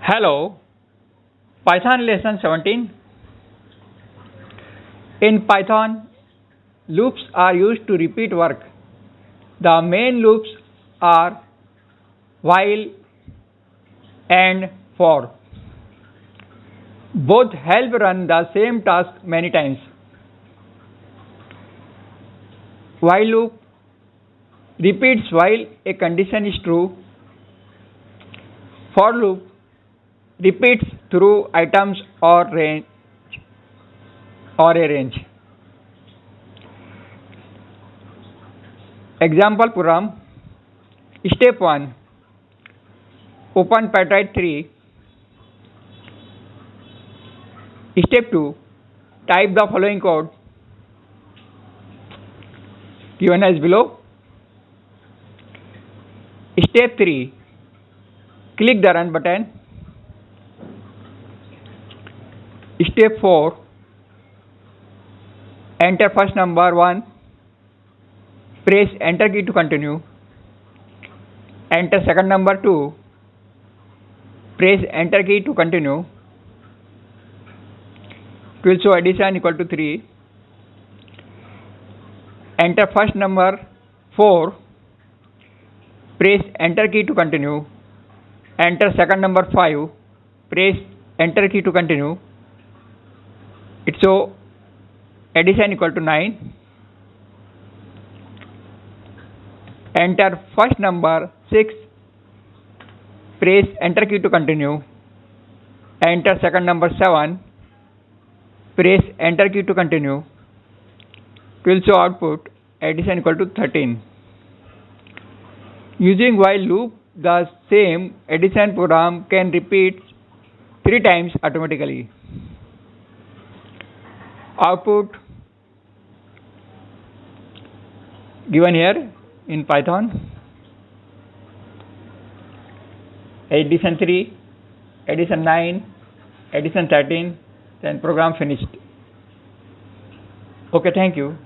Hello, Python lesson 17. In Python, loops are used to repeat work. The main loops are while and for. Both help run the same task many times. While loop repeats while a condition is true. For loop repeats through items or a range. Example program. Step 1. Open Python 3. Step 2. Type the following code given as below. Step 3. Click the run button. Step 4. Enter first number 1. Press enter key to continue. Enter second number 2. Press enter key to continue. It will show addition equal to 3. Enter first number 4. Press enter key to continue. Enter second number 5. Press enter key to continue. It show addition equal to 9. Enter first number 6. Press enter key to continue. Enter second number 7. Press enter key to continue. It will show output addition equal to 13. Using while loop, the same addition program can repeat 3 times automatically. Output given here in Python. Addition 3, addition 9, addition 13, then program finished. Okay, thank you.